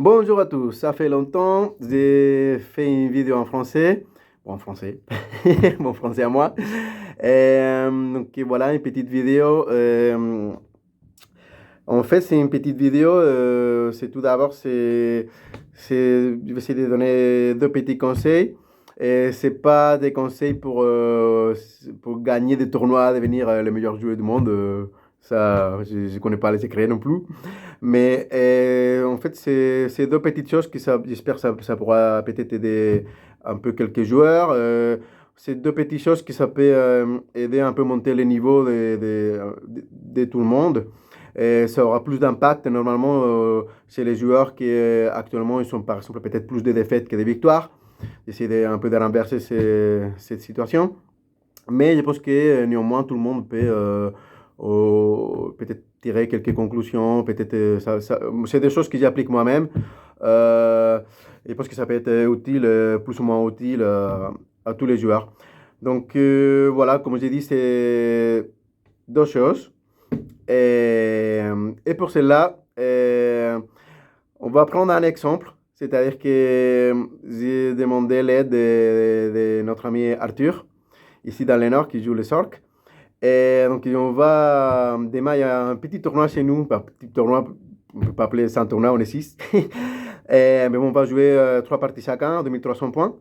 Bonjour à tous, ça fait longtemps, j'ai fait une vidéo en français, bon, en français, mon français à moi. Donc voilà, une petite vidéo. En fait, c'est une petite vidéo, c'est tout d'abord, je vais essayer de donner deux petits conseils. Et c'est pas des conseils pour gagner des tournois, devenir le meilleur joueur du monde. Ça, je ne connais pas les secrets non plus. Mais en fait, c'est deux petites choses que j'espère que ça pourra peut-être aider un peu quelques joueurs. C'est deux petites choses que ça peut aider un peu monter le niveau de tout le monde. Et ça aura plus d'impact normalement chez les joueurs qui actuellement ils sont par exemple peut-être plus de défaites que de victoires. Essayer un peu de renverser cette situation. Mais je pense que néanmoins tout le monde peut peut-être tirer quelques conclusions, peut-être c'est des choses que j'applique moi-même. Je pense que ça peut être utile, plus ou moins utile à tous les joueurs. Donc voilà, comme j'ai dit, c'est deux choses. Et pour cela, on va prendre un exemple. C'est-à-dire que j'ai demandé l'aide de notre ami Arthur, ici dans le Nord, qui joue le Sorc. Et donc, on va demain, il y a un petit tournoi chez nous. Enfin, petit tournoi, on ne peut pas appeler ça un tournoi, on est 6. Mais on va jouer 3 parties chacun, 2300 points.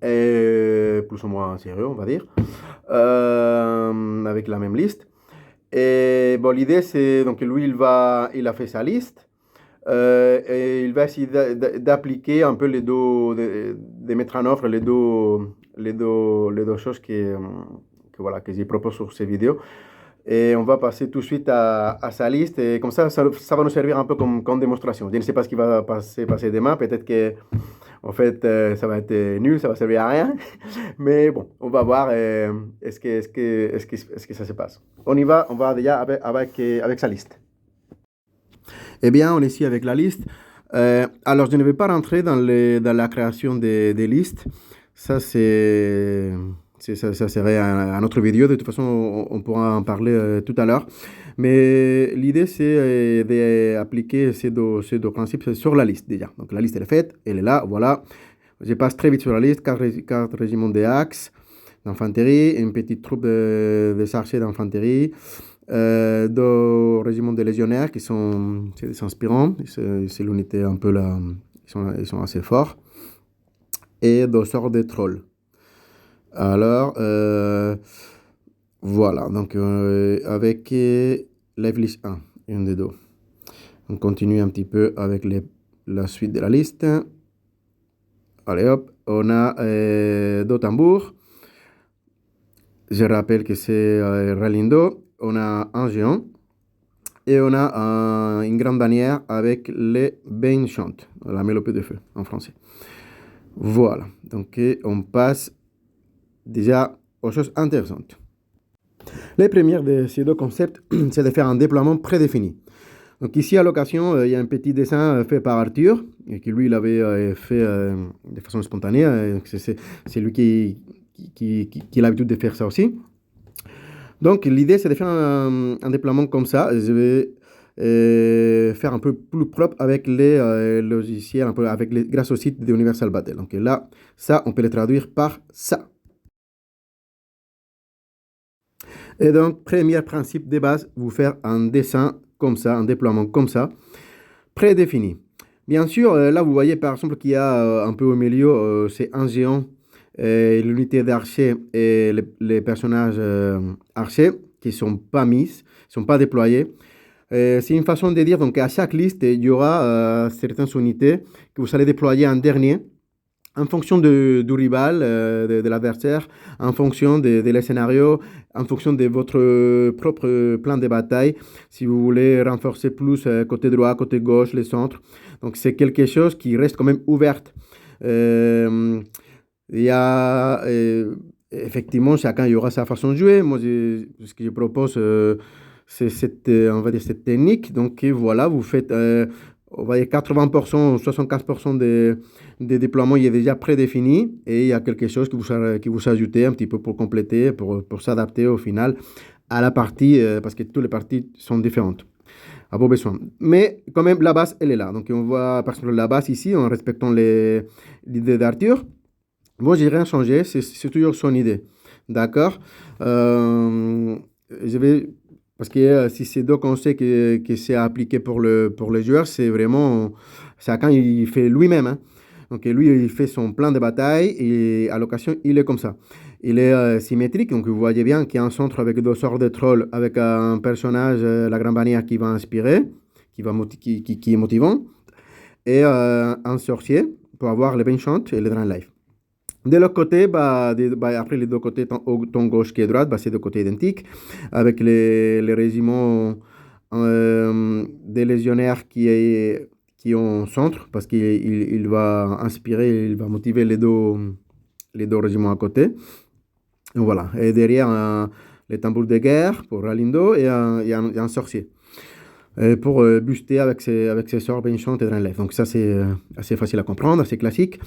Et plus ou moins sérieux, on va dire. Avec la même liste. Et bon, l'idée, c'est donc lui, il a fait sa liste. Et il va essayer d'appliquer un peu de mettre en œuvre les deux choses voilà, que je propose sur ces vidéos. Et on va passer tout de suite à sa liste. Et comme ça va nous servir un peu comme démonstration. Je ne sais pas ce qui va passer demain. Peut-être que, en fait, ça va être nul, ça va servir à rien. Mais bon, on va voir est-ce que ça se passe. On va déjà avec sa liste. Eh bien, on est ici avec la liste. Alors, je ne vais pas rentrer dans la création des listes. Ça, ça serait un autre vidéo. De toute façon, on pourra en parler tout à l'heure. Mais l'idée, c'est d'appliquer ces deux principes sur la liste déjà. Donc, la liste, elle est faite. Elle est là. Voilà. Je passe très vite sur la liste. 4 régiments de Axe d'infanterie, une petite troupe de archers d'infanterie, deux régiments de légionnaires qui sont des aspirants, c'est l'unité un peu là, ils sont assez forts, et deux sorts de trolls. Alors, voilà, donc avec Level 1, une des deux. On continue un petit peu avec la suite de la liste. Allez hop, on a deux tambours. Je rappelle que c'est Ralindo. On a un géant. Et on a une grande bannière avec les Bain Chant, la mélopée de feu en français. Voilà. Donc on passe déjà aux choses intéressantes. Les premières de ces deux concepts, c'est de faire un déploiement prédéfini. Donc ici, à l'occasion, il y a un petit dessin fait par Arthur, et que lui, il avait fait de façon spontanée. C'est lui qui a l'habitude de faire ça aussi. Donc l'idée, c'est de faire un déploiement comme ça. Je vais faire un peu plus propre avec les logiciels, un peu grâce au site d'Universal Battle. Donc là, ça, on peut le traduire par ça. Et donc, premier principe de base, vous faire un dessin comme ça, un déploiement comme ça, prédéfini. Bien sûr, là, vous voyez par exemple qu'il y a un peu au milieu, c'est un géant, l'unité d'archer et les personnages archers qui ne sont pas mis, ne sont pas déployés. C'est une façon de dire, donc à chaque liste, il y aura certaines unités que vous allez déployer en dernier, en fonction du rival, de l'adversaire, en fonction des scénarios, en fonction de votre propre plan de bataille, si vous voulez renforcer plus côté droit, côté gauche, les centres. Donc c'est quelque chose qui reste quand même ouvert. Il y a effectivement, chacun il y aura sa façon de jouer. Moi, ce que je propose, c'est on va dire cette technique. Donc voilà, vous faites on va dire 80%, 75% des déploiements il est déjà prédéfini et il y a quelque chose que vous ajoutez un petit peu pour compléter, pour s'adapter au final à la partie, parce que toutes les parties sont différentes. à vos besoins. Mais quand même, la base, elle est là. Donc, on voit par exemple la base ici, en respectant l'idée d'Arthur. Moi, j'ai rien changé, c'est toujours son idée. D'accord? Euh, je vais, parce que si c'est deux conseils que c'est appliqué pour le joueur, c'est vraiment, chacun il fait lui-même, hein. Donc lui, il fait son plan de bataille et à l'occasion, il est comme ça. Il est symétrique, donc vous voyez bien qu'il y a un centre avec deux sorts de trolls, avec un personnage, la grande bannière qui va inspirer, qui est motivant, et un sorcier pour avoir le Benchant et le Drain Life. De l'autre côté, après les deux côtés, ton gauche qui est droite, c'est deux côtés identiques, avec les régiments des légionnaires qui ont au centre, parce qu'il va inspirer, il va motiver les deux régiments à côté. Et voilà. Et derrière, les tambours de guerre pour Ralindo et il y a un sorcier. Pour booster avec ses sorts Benchant et Drain Life. Donc ça, c'est assez facile à comprendre, assez classique.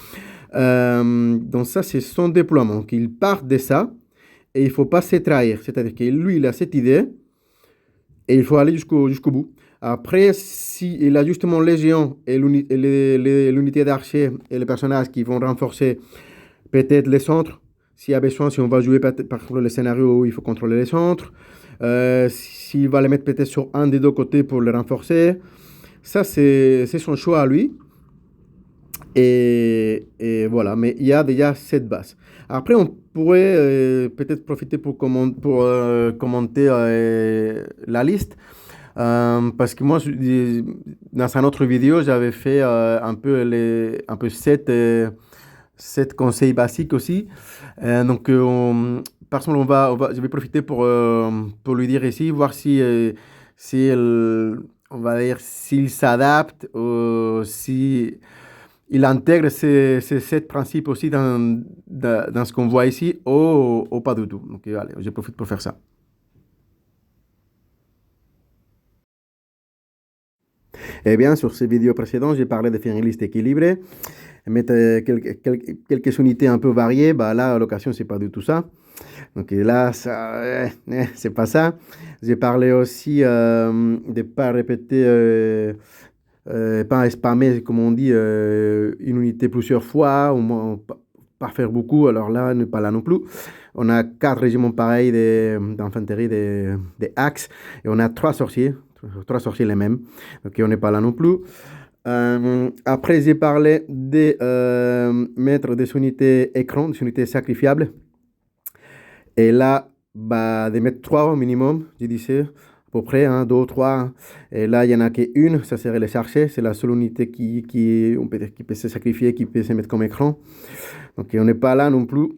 Donc ça, c'est son déploiement. Donc, il part de ça et il ne faut pas se trahir. C'est-à-dire que lui, il a cette idée et il faut aller jusqu'au bout. Après, s'il a justement Légion et l'unité d'archer et les personnages qui vont renforcer peut-être les centres, s'il y a besoin, si on va jouer par exemple le scénario où il faut contrôler les centres, s'il va les mettre peut-être sur un des deux côtés pour les renforcer, ça c'est son choix à lui. Et voilà, mais il y a déjà cette base. Après, on pourrait peut-être profiter pour commenter la liste. Parce que moi, dans une autre vidéo, j'avais fait un peu sept conseils basiques aussi. Donc, par exemple, je vais profiter pour lui dire ici, voir si on va dire, s'il s'adapte ou si il intègre ces sept principes aussi dans ce qu'on voit ici ou pas du tout. Donc, allez, je profite pour faire ça. Eh bien, sur ces vidéos précédentes, j'ai parlé de faire une liste équilibrée, mettre quelques unités un peu variées. Bah, là, à l'occasion, c'est pas du tout ça. Donc là, c'est pas ça. J'ai parlé aussi de ne pas répéter, pas spammer, comme on dit, une unité plusieurs fois, ou pas faire beaucoup. Alors là, n'est pas là non plus. On a 4 régiments pareils d'infanterie, des axes, et on a 3 sorciers les mêmes. Donc on n'est pas là non plus. Après, j'ai parlé de mettre des unités écran, des unités sacrifiables. Et là, de mettre 3 au minimum, je disais, à peu près, 2 ou 3. Et là, il n'y en a qu'une, ça serait les archers. C'est la seule unité qui peut se sacrifier, qui peut se mettre comme écran. Donc, on n'est pas là non plus.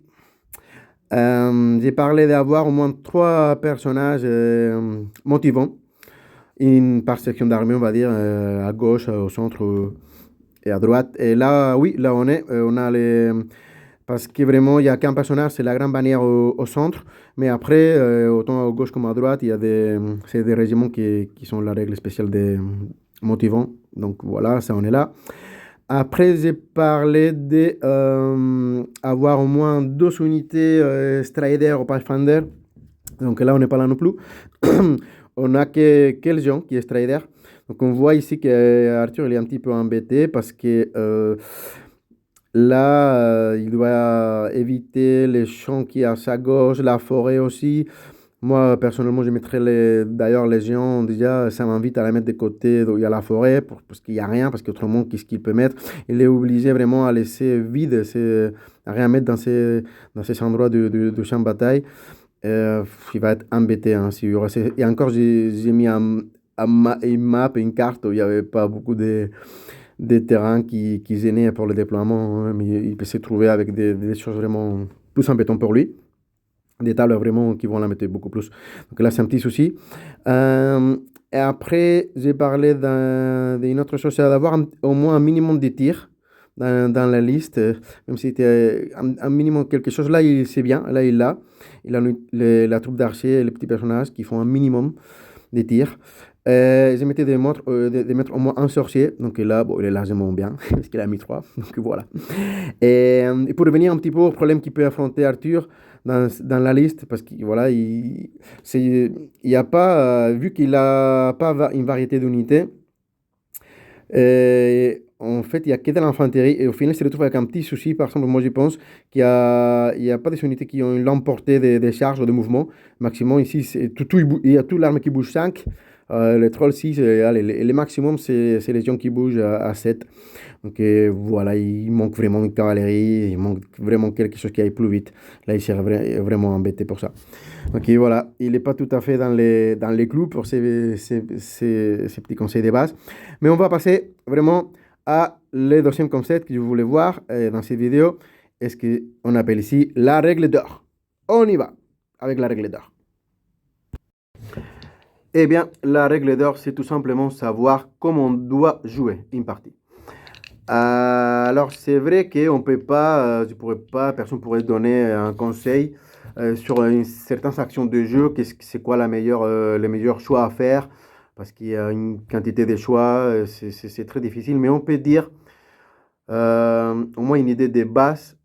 J'ai parlé d'avoir au moins 3 personnages motivants. Une par section d'armée, on va dire, à gauche, au centre et à droite. Et là, oui, là on est. On a les. Parce que vraiment, il n'y a qu'un personnage, c'est la grande bannière au centre. Mais après, autant à gauche comme à droite, c'est des régiments qui sont la règle spéciale des motivants. Donc voilà, ça on est là. Après, j'ai parlé d'avoir au moins 2 unités Strider ou Pathfinder. Donc là, on n'est pas là non plus. On a que Légion qui est Strider. Donc on voit ici qu'Arthur il est un petit peu embêté parce que là, il doit éviter les champs qui sont à sa gauche, la forêt aussi. Moi, personnellement, je mettrais d'ailleurs les géants, déjà, ça m'invite à la mettre de côté où il y a la forêt, parce qu'il n'y a rien, parce qu'autrement, qu'est-ce qu'il peut mettre? Il est obligé vraiment à laisser vide, à rien mettre dans ces endroits de champ de bataille. Il va être embêté, hein, et encore, j'ai mis une map, une carte où il n'y avait pas beaucoup des terrains qui gênaient pour le déploiement, hein, mais il peut se trouver avec des choses vraiment plus embêtantes pour lui. Des tables vraiment qui vont la mettre beaucoup plus. Donc là, c'est un petit souci. Et après, j'ai parlé d'une autre chose, c'est d'avoir au moins un minimum de tirs dans la liste, même si c'était un minimum quelque chose. Là, c'est bien, là, il a la troupe d'archers et les petits personnages qui font un minimum de tirs. J'ai mettais de mettre au moins un sorcier. Donc là, bon, il est largement bien, parce qu'il a mis 3. Donc voilà. Et pour revenir un petit peu au problème qu'il peut affronter Arthur dans la liste, parce qu'il voilà, il y a pas, vu qu'il n'a pas une variété d'unités, en fait, il y a que de l'infanterie. Et au final, il se retrouve avec un petit souci. Par exemple, moi, je pense il y a pas des unités qui ont une longue portée de charge ou de mouvement. Maximum, ici, il y a tout l'arme qui bouge 5. Les trolls 6, allez, les maximum, c'est les gens qui bougent à 7. Donc voilà, il manque vraiment de cavalerie, il manque vraiment quelque chose qui aille plus vite. Là, il serait vraiment embêté pour ça. Ok, voilà, il n'est pas tout à fait dans les clous pour ces petits conseils de base. Mais on va passer vraiment à le deuxième concept que je voulais voir dans cette vidéo. Est ce qu'on appelle ici la règle d'or. On y va avec la règle d'or. Eh bien, la règle d'or, c'est tout simplement savoir comment on doit jouer une partie. Alors, c'est vrai qu'on peut pas, personne pourrait donner un conseil sur certaines actions de jeu, c'est quoi les meilleurs choix à faire, parce qu'il y a une quantité de choix, c'est très difficile, mais on peut dire au moins une idée de base,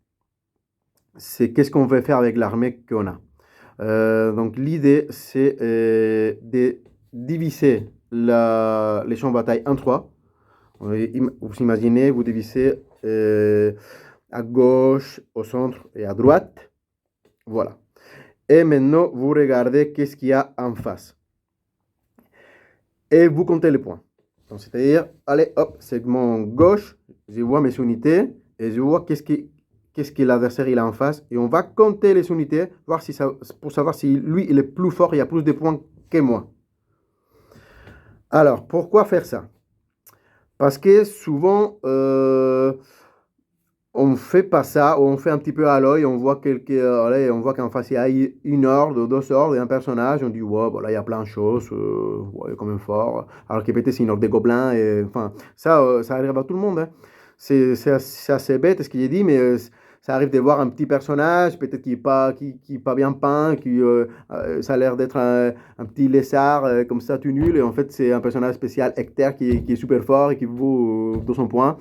c'est qu'est-ce qu'on veut faire avec l'armée qu'on a. Donc, l'idée, c'est de diviser les champs de bataille en 3. Vous imaginez, vous divisez à gauche, au centre et à droite. Voilà. Et maintenant, vous regardez qu'est-ce qu'il y a en face. Et vous comptez les points. Donc, c'est-à-dire, allez, hop, segment gauche, je vois mes unités et je vois qu'est-ce que l'adversaire il a en face. Et on va compter les unités voir pour savoir si lui, il est plus fort, il a plus de points que moi. Alors, pourquoi faire ça? Parce que souvent, on ne fait pas ça, on fait un petit peu à l'œil, on voit on voit qu'en face il y a une horde, deux hordes et un personnage, on dit ouais, voilà, il y a plein de choses, ouais, il est quand même fort. Alors que peut-être c'est une horde de gobelins, et enfin, ça arrive à tout le monde, hein. C'est assez bête ce qu'il a dit, mais ça arrive de voir un petit personnage, peut-être qui est pas bien peint, ça a l'air d'être un petit lézard comme ça, tout nul, et en fait c'est un personnage spécial, Hector, qui est super fort et qui vaut 200 points.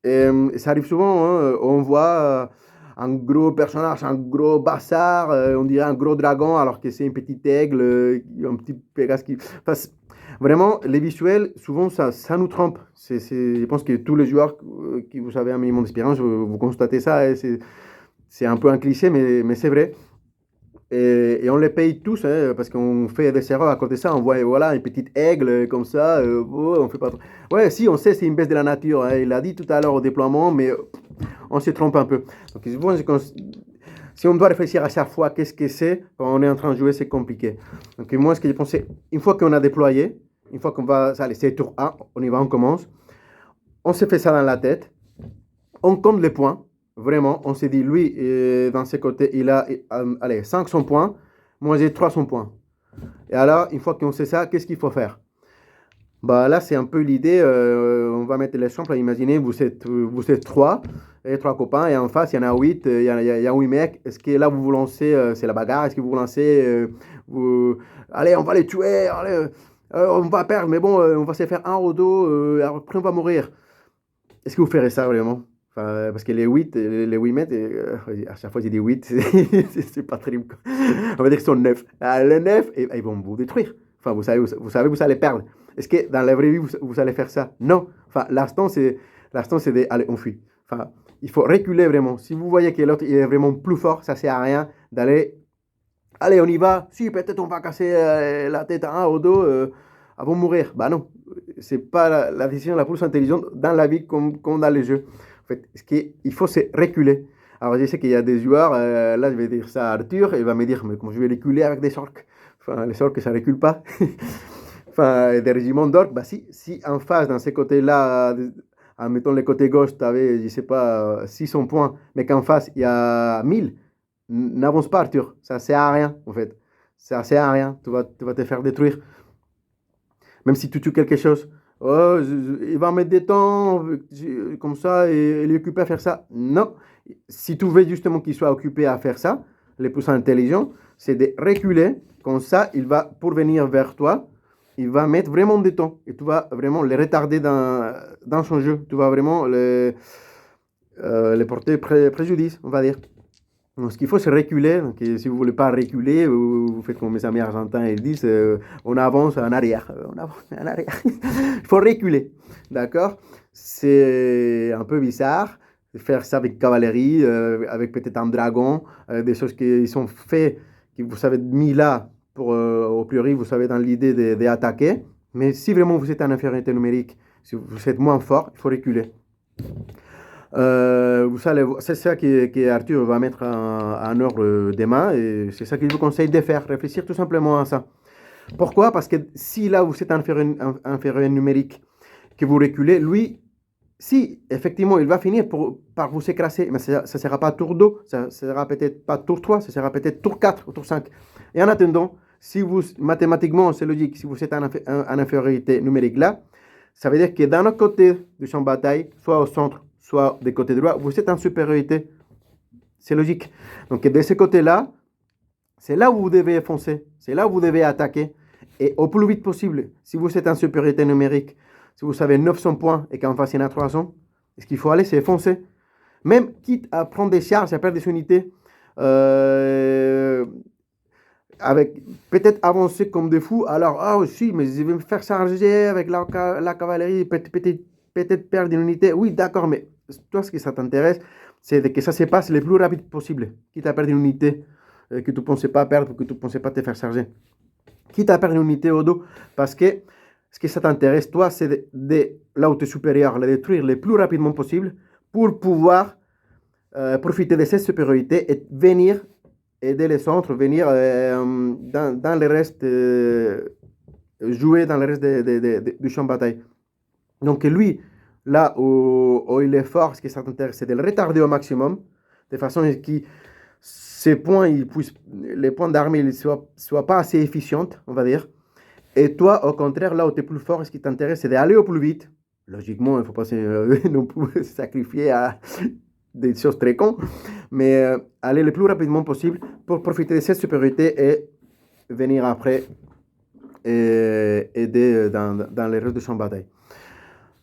Et ça arrive souvent, hein, on voit un gros personnage, un gros bâtard, on dirait un gros dragon, alors que c'est une petite aigle, un petit Pégase qui... Enfin, vraiment, les visuels, souvent, ça nous trompe. Je pense que tous les joueurs qui vous avez un minimum d'expérience, vous constatez ça, et c'est un peu un cliché, mais c'est vrai. Et on les paye tous, hein, parce qu'on fait des erreurs à côté de ça. On voit voilà, une petite aigle comme ça. On fait pas trop. Ouais, si, on sait, c'est une baisse de la nature, hein. Il a dit tout à l'heure au déploiement, mais on se trompe un peu. Donc, si on doit réfléchir à chaque fois, qu'est-ce que c'est, quand on est en train de jouer, c'est compliqué. Donc, moi, ce que j'ai pensé, une fois qu'on a déployé, une fois qu'on va, allez, c'est tour 1, on y va, on commence. On se fait ça dans la tête. On compte les points. Vraiment, on s'est dit, lui, dans ses côtés, il a allez, 500 points. Moi, j'ai 300 points. Et alors, une fois qu'on sait ça, qu'est-ce qu'il faut faire? Bah, là, c'est un peu l'idée. On va mettre l'exemple. Imaginez, vous êtes 3, et 3 copains, et en face, il y en a 8, il y a 8 mecs. Est-ce que là, vous vous lancez, c'est la bagarre? Est-ce que vous vous lancez, allez, on va les tuer, allez, on va perdre, mais bon, on va se faire un au dos, après on va mourir. Est-ce que vous ferez ça vraiment? Enfin, parce que les 8 mètres, à chaque fois j'ai dit 8, c'est pas terrible, quoi. On va dire qu'ils sont 9. Les 9, ils vont vous détruire. Enfin, vous allez perdre. Est-ce que dans la vraie vie, vous allez faire ça? Non. Enfin, l'instant, c'est de, allez, on fuit. Enfin, il faut reculer vraiment. Si vous voyez que l'autre est vraiment plus fort, ça sert à rien d'aller, allez, on y va. Si, peut-être on va casser la tête à un au dos avant de mourir. Bah non, c'est pas la décision la plus intelligente dans la vie comme dans les jeux. En fait, il faut se reculer. Alors, je sais qu'il y a des joueurs, là, je vais dire ça à Arthur, il va me dire, mais comment je vais reculer avec des orques? Enfin, les orques, ça recule pas. Enfin, des régiments d'orques, bah si en face, dans ces côtés-là, admettons les côtés gauche, tu avais, je sais pas, 600 points, mais qu'en face, il y a 1000, n'avance pas, Arthur. Ça sert à rien, en fait. Ça sert à rien. Tu vas te faire détruire. Même si tu tues quelque chose. Oh, il va mettre des temps comme ça et il est occupé à faire ça. Non. Si tu veux justement qu'il soit occupé à faire ça, les plus intelligents, c'est de reculer. Comme ça, il va pour venir vers toi. il va mettre vraiment du temps et tu vas vraiment les retarder dans son jeu. Tu vas vraiment les porter préjudice, on va dire. Donc, ce qu'il faut, c'est reculer. Donc, si vous ne voulez pas reculer, vous faites comme mes amis argentins, ils disent on avance en arrière. On avance en arrière. Il faut reculer. D'accord? C'est un peu bizarre de faire ça avec cavalerie, avec peut-être un dragon, des choses qui sont faites, que vous savez mis là, pour, au priori, vous savez dans l'idée d'attaquer. Mais si vraiment vous êtes en infériorité numérique, si vous êtes moins fort, il faut reculer. Vous savez, c'est ça que Arthur va mettre en ordre demain et c'est ça qu'il vous conseille de faire, réfléchir tout simplement à ça. Pourquoi? Parce que si là vous êtes inférieur numérique, que vous reculez, lui, si effectivement il va finir par vous écraser, mais ça ne sera pas tour 2, ça ne sera peut-être pas tour 3, ça sera peut-être tour 4 ou tour 5. Et en attendant, si vous, mathématiquement, c'est logique, si vous êtes en infériorité numérique là, ça veut dire que d'un autre côté du champ de bataille, soit au centre, soit du côté droit, vous êtes en supériorité. C'est logique. Donc de ce côté-là, c'est là où vous devez foncer, c'est là où vous devez attaquer. Et au plus vite possible, si vous êtes en supériorité numérique, si vous avez 900 points et qu'en face il y en a 300, ce qu'il faut aller, c'est foncer. Même quitte à prendre des charges, à perdre des unités, avec peut-être avancer comme des fous. Alors, ah aussi, mais je vais me faire charger avec la cavalerie, peut-être perdre une unité. Oui, d'accord, mais toi, ce qui ça t'intéresse, c'est que ça se passe le plus rapide possible. Quitte à perdre une unité que tu ne pensais pas perdre, que tu ne pensais pas te faire charger. Quitte à perdre une unité au dos, parce que ce qui ça t'intéresse, toi, c'est là où tu es supérieur, la détruire le plus rapidement possible pour pouvoir profiter de cette supériorité et venir aider les centres, venir dans le reste, jouer dans le reste du champ de bataille. Donc lui, là où il est fort, ce qui s'intéresse, c'est de le retarder au maximum, de façon à ce que ces points, les points d'armée ne soient pas assez efficients, on va dire. Et toi, au contraire, là où tu es plus fort, ce qui t'intéresse, c'est d'aller au plus vite. Logiquement, il ne faut pas non plus se sacrifier à des choses très cons, mais aller le plus rapidement possible pour profiter de cette supériorité et venir après et aider dans les restes de champ de bataille.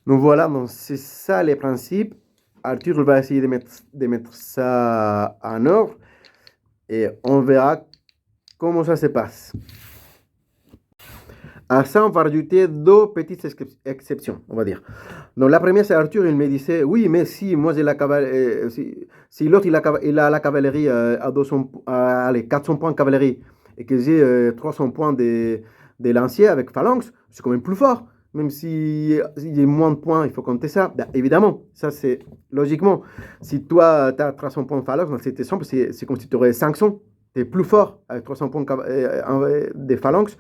Donc voilà, donc c'est ça les principes. Arthur va essayer de mettre ça en ordre et on verra comment ça se passe. À ça, on va rajouter deux petites exceptions, on va dire. Donc la première, c'est Arthur, il me disait, oui, mais si moi j'ai la cavalerie, si l'autre il a la cavalerie à 400 points de cavalerie et que j'ai 300 points de lancier avec phalanx, c'est quand même plus fort. Même s'il y a moins de points, il faut compter ça. Ben, évidemment, ça c'est logiquement. Si toi, tu as 300 points de phalanx, c'est simple, c'est comme si tu aurais 500. Tu es plus fort avec 300 points de phalanx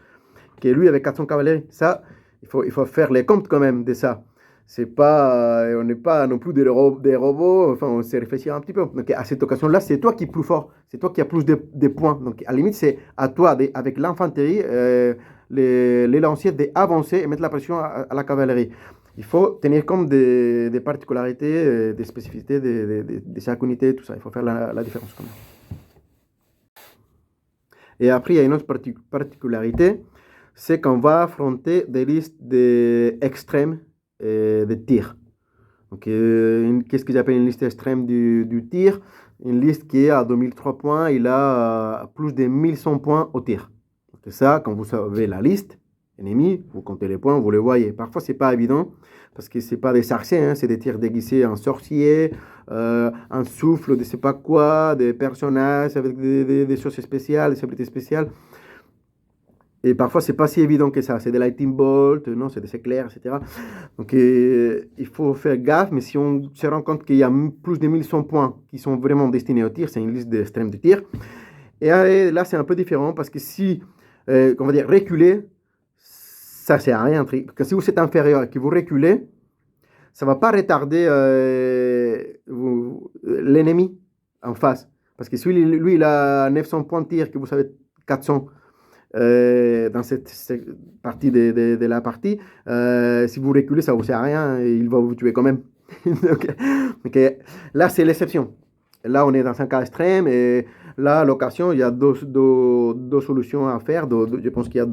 que lui avec 400 cavalerie. Ça, il faut faire les comptes quand même de ça. C'est pas, on n'est pas non plus des robots, enfin on sait réfléchir un petit peu. Donc à cette occasion-là, c'est toi qui es plus fort, c'est toi qui as plus de points. Donc à la limite, c'est à toi, avec l'infanterie, les lanciers, d'avancer et mettre la pression à la cavalerie. Il faut tenir compte des particularités, des spécificités de chaque unité, tout ça. Il faut faire la différence quand même. Et après, il y a une autre particularité, c'est qu'on va affronter des listes extrêmes de tir. Donc, qu'est-ce que j'appelle une liste extrême du tir? Une liste qui est à 2003 points, il a plus de 1100 points au tir. C'est ça, quand vous savez la liste ennemie, vous comptez les points, vous les voyez. Parfois, c'est pas évident, parce que c'est pas des sorciers, hein, c'est des tirs déguisés en sorciers, en souffle, de je sais pas quoi, des personnages avec des choses spéciales, des habilités spéciales. Et parfois, c'est pas si évident que ça. C'est des lightning bolt, non, c'est des éclairs, etc. Donc, il faut faire gaffe. Mais si on se rend compte qu'il y a plus de 1100 points qui sont vraiment destinés au tir, c'est une liste d'extrêmes de tir. Et là, c'est un peu différent parce que si, on va dire, reculer, ça sert à rien. Parce que si vous êtes inférieur et que vous reculez, ça ne va pas retarder l'ennemi en face. Parce que si lui, il a 900 points de tir, que vous savez 400, dans cette partie de la partie, si vous reculez, ça ne vous sert à rien, il va vous tuer quand même. donc, là, c'est l'exception. Là, on est dans un cas extrême et là, à l'occasion, il y a deux solutions à faire. Je pense qu'il y a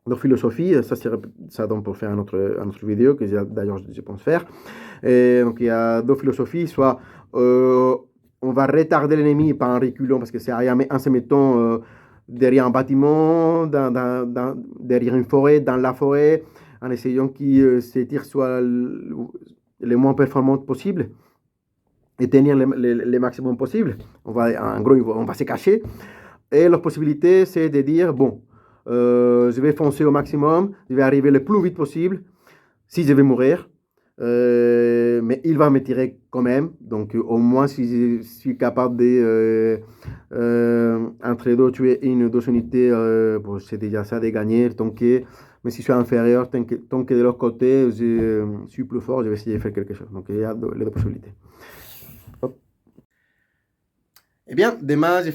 Donc, philosophie, ça donne pour faire une autre vidéo que d'ailleurs je pense faire. Et donc, il y a deux philosophies, soit on va retarder l'ennemi par un reculon parce que c'est rien, mais en se mettant derrière un bâtiment, derrière une forêt, dans la forêt, en essayant que ces tirs soient les moins performants possibles et tenir les maximums possibles. En gros, on va se cacher. Et leur possibilité, c'est de dire, bon, je vais foncer au maximum, je vais arriver le plus vite possible, si je vais mourir, mais il va me tirer quand même. Donc, au moins, si je suis capable de, entre deux, tuer une ou deux unités, bon, c'est déjà ça de gagner. Mais si je suis inférieur, tant que de l'autre côté, je suis plus fort, je vais essayer de faire quelque chose. Donc, il y a les deux possibilités. Hop. Eh bien, demain, je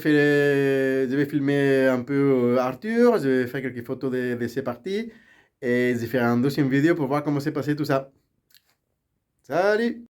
vais filmer un peu Arthur, je vais faire quelques photos de ces parties et je vais faire une deuxième vidéo pour voir comment s'est passé tout ça. Salut!